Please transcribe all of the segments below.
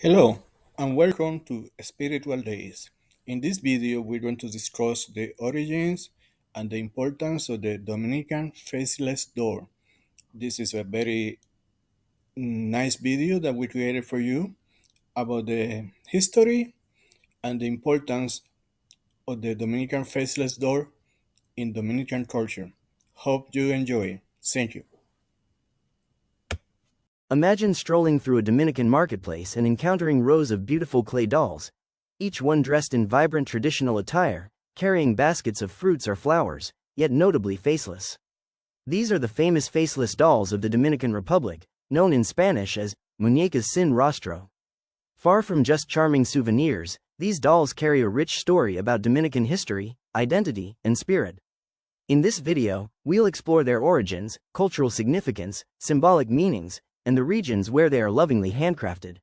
Hello and welcome to Spiritual Days. In this video, we're going to discuss the origins and the importance of the Dominican Faceless door. This is a very nice video that we created for you about the history and the importance of the Dominican Faceless door in Dominican culture. Hope you enjoy. Thank you. Imagine strolling through a Dominican marketplace and encountering rows of beautiful clay dolls, each one dressed in vibrant traditional attire, carrying baskets of fruits or flowers, yet notably faceless. These are the famous faceless dolls of the Dominican Republic, known in Spanish as muñecas sin rostro. Far from just charming souvenirs, these dolls carry a rich story about Dominican history, identity, and spirit. In this video, we'll explore their origins, cultural significance, symbolic meanings, and the regions where they are lovingly handcrafted.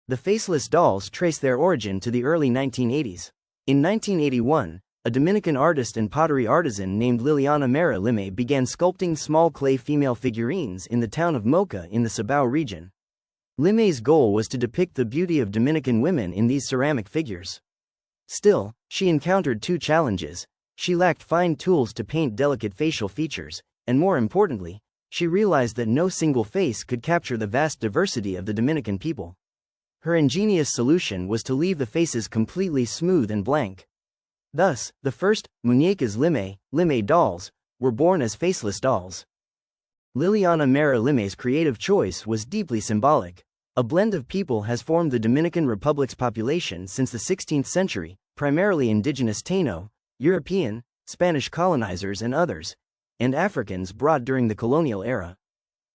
The faceless dolls trace their origin to the early 1980s. In 1981, a Dominican artist and pottery artisan named Liliana Mera Lime began sculpting small clay female figurines in the town of Moca in the Cibao region. Lime's goal was to depict the beauty of Dominican women in these ceramic figures. Still, she encountered two challenges. She lacked fine tools to paint delicate facial features, and more importantly, she realized that no single face could capture the vast diversity of the Dominican people. Her ingenious solution was to leave the faces completely smooth and blank. Thus, the first muñecas Lime dolls, were born as faceless dolls. Liliana Mera Lime's creative choice was deeply symbolic. A blend of people has formed the Dominican Republic's population since the 16th century, primarily indigenous Taino, European, Spanish colonizers and others, and Africans brought during the colonial era.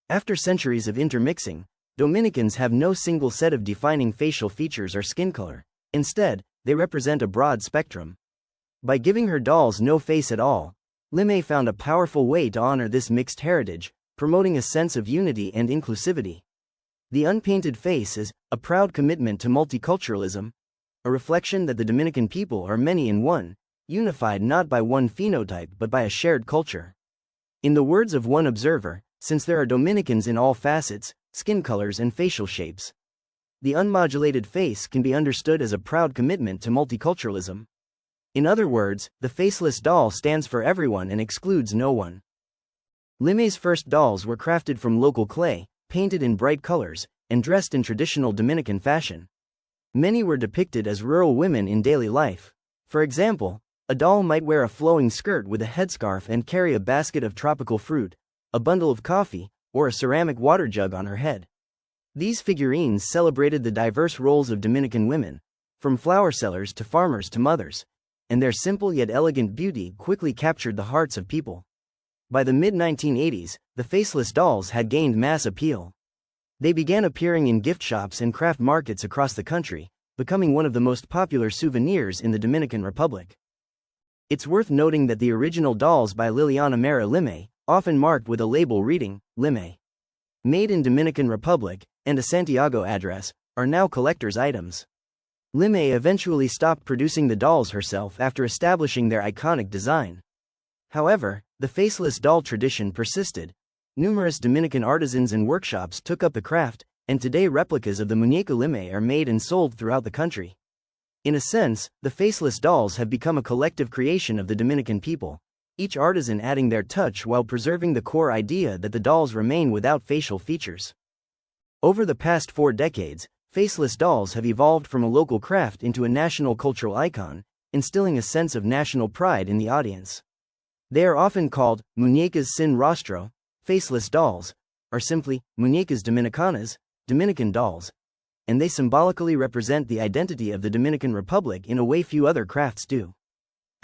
After centuries of intermixing, Dominicans have no single set of defining facial features or skin color. Instead, they represent a broad spectrum. By giving her dolls no face at all, Lime found a powerful way to honor this mixed heritage, promoting a sense of unity and inclusivity. The unpainted face is a proud commitment to multiculturalism, a reflection that the Dominican people are many in one, unified not by one phenotype but by a shared culture. In the words of one observer, since there are Dominicans in all facets, skin colors and facial shapes, the unmodulated face can be understood as a proud commitment to multiculturalism. In other words, the faceless doll stands for everyone and excludes no one. Lime's first dolls were crafted from local clay, painted in bright colors, and dressed in traditional Dominican fashion. Many were depicted as rural women in daily life. For example, a doll might wear a flowing skirt with a headscarf and carry a basket of tropical fruit, a bundle of coffee, or a ceramic water jug on her head. These figurines celebrated the diverse roles of Dominican women, from flower sellers to farmers to mothers, and their simple yet elegant beauty quickly captured the hearts of people. By the mid-1980s, the faceless dolls had gained mass appeal. They began appearing in gift shops and craft markets across the country, becoming one of the most popular souvenirs in the Dominican Republic. It's worth noting that the original dolls by Liliana Mera Lime, often marked with a label reading, Lime, made in Dominican Republic, and a Santiago address, are now collector's items. Lime eventually stopped producing the dolls herself after establishing their iconic design. However, the faceless doll tradition persisted. Numerous Dominican artisans and workshops took up the craft, and today replicas of the muñeca Lime are made and sold throughout the country. In a sense, the faceless dolls have become a collective creation of the Dominican people, each artisan adding their touch while preserving the core idea that the dolls remain without facial features. Over the past 4 decades, faceless dolls have evolved from a local craft into a national cultural icon, instilling a sense of national pride in the audience. They are often called muñecas sin rostro, faceless dolls, or simply muñecas dominicanas, Dominican dolls, and they symbolically represent the identity of the Dominican Republic in a way few other crafts do.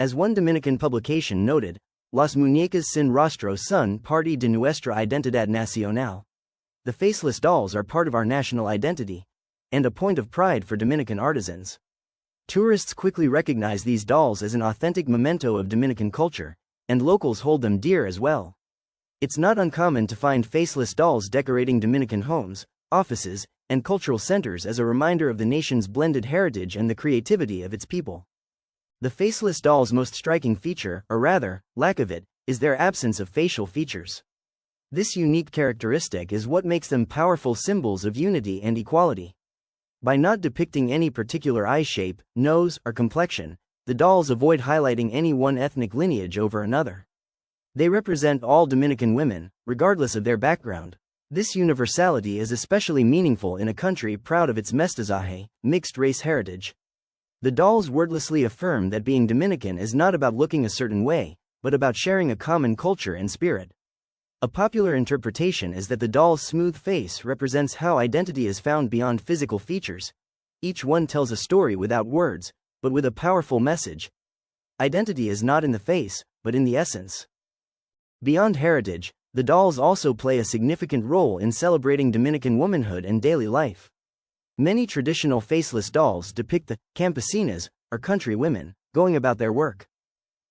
As one Dominican publication noted, Las muñecas sin rostro son parte de nuestra identidad nacional. The faceless dolls are part of our national identity, and a point of pride for Dominican artisans. Tourists quickly recognize these dolls as an authentic memento of Dominican culture, and locals hold them dear as well. It's not uncommon to find faceless dolls decorating Dominican homes, offices, and cultural centers as a reminder of the nation's blended heritage and the creativity of its people. The faceless doll's most striking feature, or rather, lack of it, is their absence of facial features. This unique characteristic is what makes them powerful symbols of unity and equality. By not depicting any particular eye shape, nose, or complexion, the dolls avoid highlighting any one ethnic lineage over another. They represent all Dominican women, regardless of their background. This universality is especially meaningful in a country proud of its mestizaje, mixed-race heritage. The dolls wordlessly affirm that being Dominican is not about looking a certain way, but about sharing a common culture and spirit. A popular interpretation is that the doll's smooth face represents how identity is found beyond physical features. Each one tells a story without words, but with a powerful message. Identity is not in the face, but in the essence. Beyond heritage, the dolls also play a significant role in celebrating Dominican womanhood and daily life. Many traditional faceless dolls depict the campesinas, or country women, going about their work.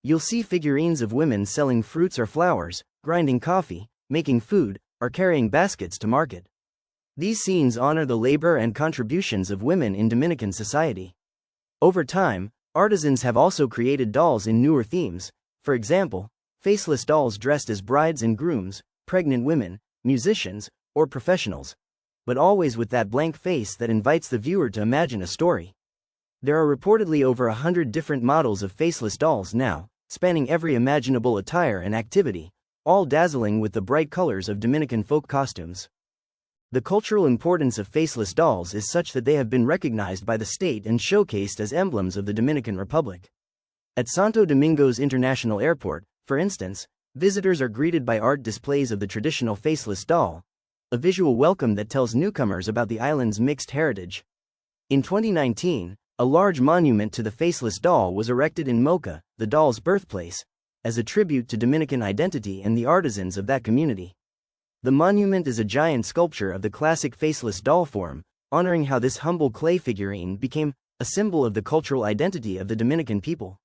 You'll see figurines of women selling fruits or flowers, grinding coffee, making food, or carrying baskets to market. These scenes honor the labor and contributions of women in Dominican society. Over time, artisans have also created dolls in newer themes. For example, faceless dolls dressed as brides and grooms, pregnant women, musicians, or professionals, but always with that blank face that invites the viewer to imagine a story. There are reportedly over 100 different models of faceless dolls now, spanning every imaginable attire and activity, all dazzling with the bright colors of Dominican folk costumes. The cultural importance of faceless dolls is such that they have been recognized by the state and showcased as emblems of the Dominican Republic. At Santo Domingo's International Airport, for instance, visitors are greeted by art displays of the traditional faceless doll, a visual welcome that tells newcomers about the island's mixed heritage. In 2019, a large monument to the faceless doll was erected in Mocha, the doll's birthplace, as a tribute to Dominican identity and the artisans of that community. The monument is a giant sculpture of the classic faceless doll form, honoring how this humble clay figurine became a symbol of the cultural identity of the Dominican people.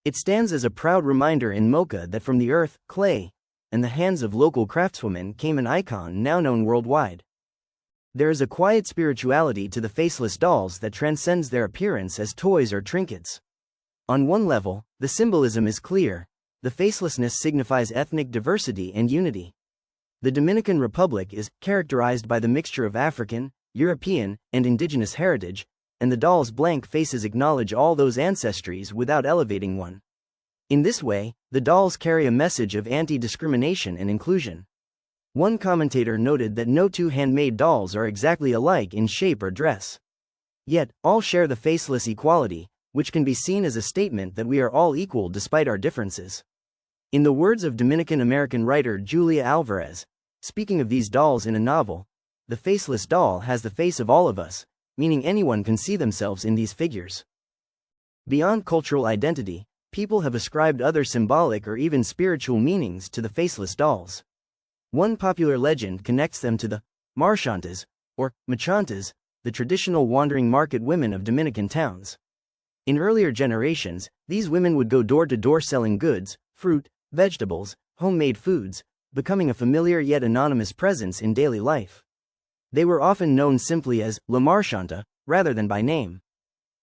It stands as a proud reminder in Mocha that from the earth, clay, and the hands of local craftswomen came an icon now known worldwide. There is a quiet spirituality to the faceless dolls that transcends their appearance as toys or trinkets. On one level, the symbolism is clear. The facelessness signifies ethnic diversity and unity. The Dominican Republic is characterized by the mixture of African, European, and indigenous heritage, and the doll's blank faces acknowledge all those ancestries without elevating one. In this way, the dolls carry a message of anti-discrimination and inclusion. One commentator noted that no two handmade dolls are exactly alike in shape or dress. Yet, all share the faceless equality, which can be seen as a statement that we are all equal despite our differences. In the words of Dominican-American writer Julia Alvarez, speaking of these dolls in a novel, the faceless doll has the face of all of us, meaning anyone can see themselves in these figures. Beyond cultural identity, people have ascribed other symbolic or even spiritual meanings to the faceless dolls. One popular legend connects them to the marchantas, or machantas, the traditional wandering market women of Dominican towns. In earlier generations, these women would go door to door selling goods, fruit, vegetables, homemade foods, becoming a familiar yet anonymous presence in daily life. They were often known simply as La Marchanta, rather than by name.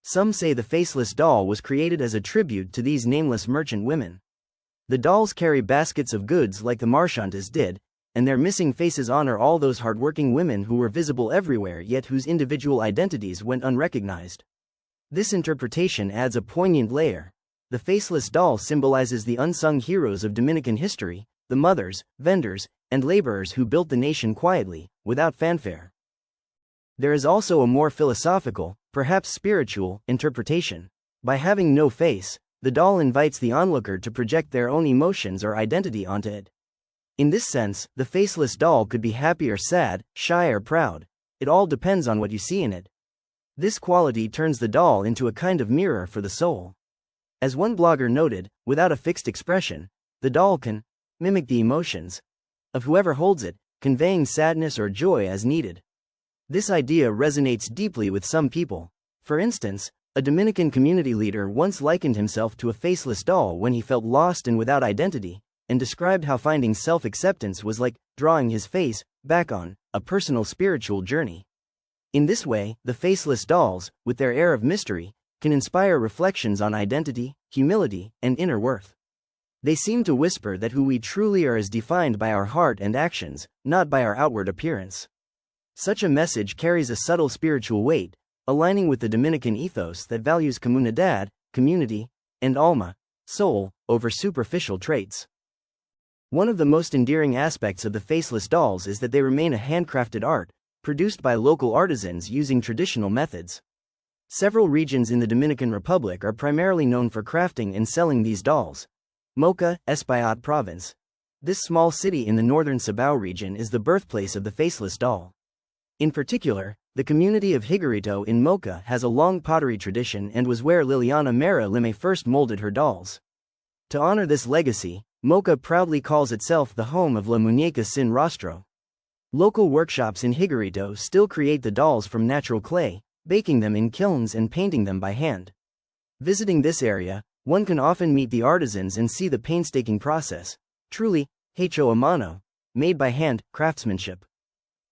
Some say the faceless doll was created as a tribute to these nameless merchant women. The dolls carry baskets of goods like the marchantas did, and their missing faces honor all those hardworking women who were visible everywhere yet whose individual identities went unrecognized. This interpretation adds a poignant layer. The faceless doll symbolizes the unsung heroes of Dominican history, the mothers, vendors, and laborers who built the nation quietly, without fanfare. There is also a more philosophical, perhaps spiritual, interpretation. By having no face, the doll invites the onlooker to project their own emotions or identity onto it. In this sense, the faceless doll could be happy or sad, shy or proud. It all depends on what you see in it. This quality turns the doll into a kind of mirror for the soul. As one blogger noted, without a fixed expression, the doll can mimic the emotions of whoever holds it, conveying sadness or joy as needed. This idea resonates deeply with some people. For instance, a Dominican community leader once likened himself to a faceless doll when he felt lost and without identity, and described how finding self-acceptance was like drawing his face back on a personal spiritual journey. In this way, the faceless dolls, with their air of mystery, can inspire reflections on identity, humility, and inner worth. They seem to whisper that who we truly are is defined by our heart and actions, not by our outward appearance. Such a message carries a subtle spiritual weight, aligning with the Dominican ethos that values comunidad, community, and alma, soul, over superficial traits. One of the most endearing aspects of the faceless dolls is that they remain a handcrafted art, produced by local artisans using traditional methods. Several regions in the Dominican Republic are primarily known for crafting and selling these dolls. Moca, Espaillat Province. This small city in the northern Sabao region is the birthplace of the faceless doll. In particular, the community of Higuerito in Moca has a long pottery tradition and was where Liliana Mera Lime first molded her dolls. To honor this legacy, Moca proudly calls itself the home of La Muñeca Sin Rostro. Local workshops in Higuerito still create the dolls from natural clay, baking them in kilns and painting them by hand. Visiting this area, one can often meet the artisans and see the painstaking process, truly, hecho a mano, made by hand, craftsmanship.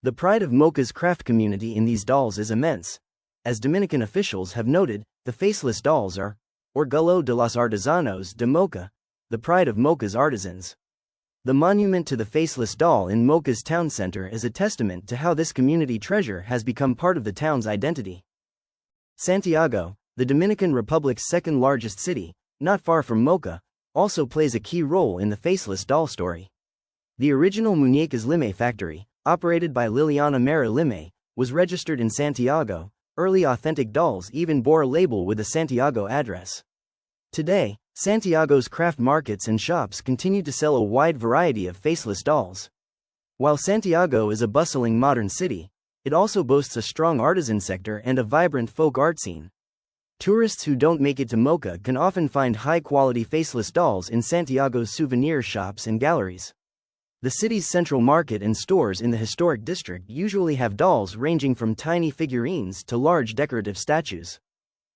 The pride of Moca's craft community in these dolls is immense. As Dominican officials have noted, the faceless dolls are Orgullo de los Artesanos de Moca, the pride of Moca's artisans. The monument to the faceless doll in Moca's town center is a testament to how this community treasure has become part of the town's identity. Santiago, the Dominican Republic's second largest city, not far from Moca, also plays a key role in the faceless doll story. The original Muñecas Lime factory, operated by Liliana Mera Lime, was registered in Santiago. Early authentic dolls even bore a label with a Santiago address. Today, Santiago's craft markets and shops continue to sell a wide variety of faceless dolls. While Santiago is a bustling modern city, it also boasts a strong artisan sector and a vibrant folk art scene. Tourists who don't make it to Moca can often find high-quality faceless dolls in Santiago's souvenir shops and galleries. The city's central market and stores in the historic district usually have dolls ranging from tiny figurines to large decorative statues.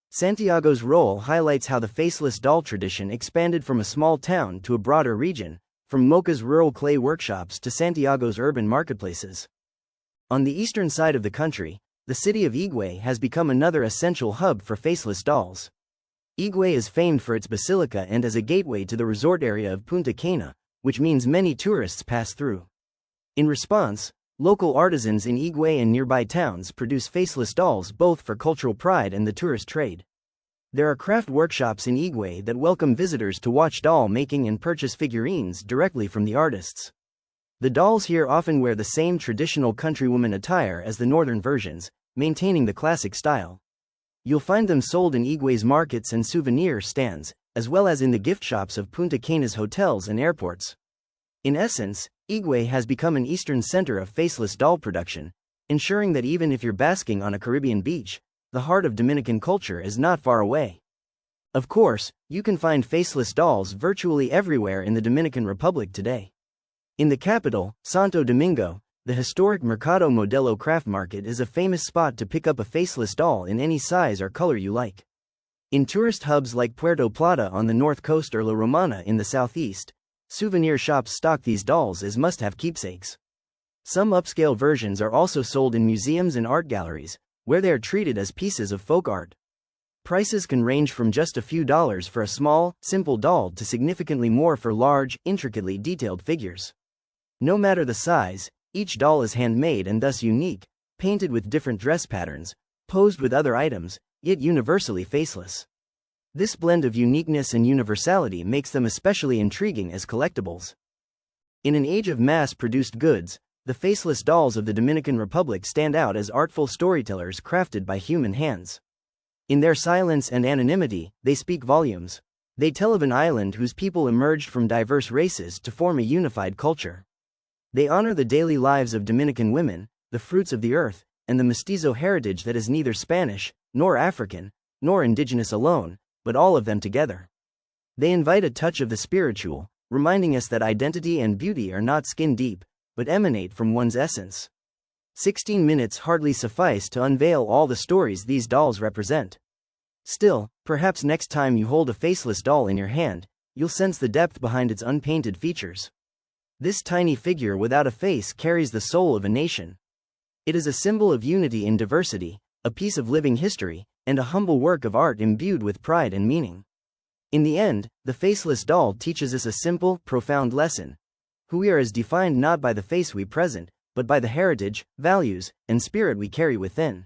Santiago's role highlights how the faceless doll tradition expanded from a small town to a broader region, from Moca's rural clay workshops to Santiago's urban marketplaces. On the eastern side of the country, the city of Higüey has become another essential hub for faceless dolls. Higüey is famed for its basilica and as a gateway to the resort area of Punta Cana, which means many tourists pass through. In response, local artisans in Higüey and nearby towns produce faceless dolls both for cultural pride and the tourist trade. There are craft workshops in Higüey that welcome visitors to watch doll making and purchase figurines directly from the artists. The dolls here often wear the same traditional countrywoman attire as the northern versions, maintaining the classic style. You'll find them sold in Higüey's markets and souvenir stands, as well as in the gift shops of Punta Cana's hotels and airports. In essence, Higüey has become an eastern center of faceless doll production, ensuring that even if you're basking on a Caribbean beach, the heart of Dominican culture is not far away. Of course, you can find faceless dolls virtually everywhere in the Dominican Republic today. In the capital, Santo Domingo, the historic Mercado Modelo craft market is a famous spot to pick up a faceless doll in any size or color you like. In tourist hubs like Puerto Plata on the north coast or La Romana in the southeast, souvenir shops stock these dolls as must-have keepsakes. Some upscale versions are also sold in museums and art galleries, where they are treated as pieces of folk art. Prices can range from just a few dollars for a small, simple doll to significantly more for large, intricately detailed figures. No matter the size, each doll is handmade and thus unique, painted with different dress patterns, posed with other items, yet universally faceless. This blend of uniqueness and universality makes them especially intriguing as collectibles. In an age of mass-produced goods, the faceless dolls of the Dominican Republic stand out as artful storytellers crafted by human hands. In their silence and anonymity, they speak volumes. They tell of an island whose people emerged from diverse races to form a unified culture. They honor the daily lives of Dominican women, the fruits of the earth, and the mestizo heritage that is neither Spanish, nor African, nor indigenous alone, but all of them together. They invite a touch of the spiritual, reminding us that identity and beauty are not skin-deep, but emanate from one's essence. 16 minutes hardly suffice to unveil all the stories these dolls represent. Still, perhaps next time you hold a faceless doll in your hand, you'll sense the depth behind its unpainted features. This tiny figure without a face carries the soul of a nation. It is a symbol of unity in diversity, a piece of living history, and a humble work of art imbued with pride and meaning. In the end, the faceless doll teaches us a simple, profound lesson. Who we are is defined not by the face we present, but by the heritage, values, and spirit we carry within.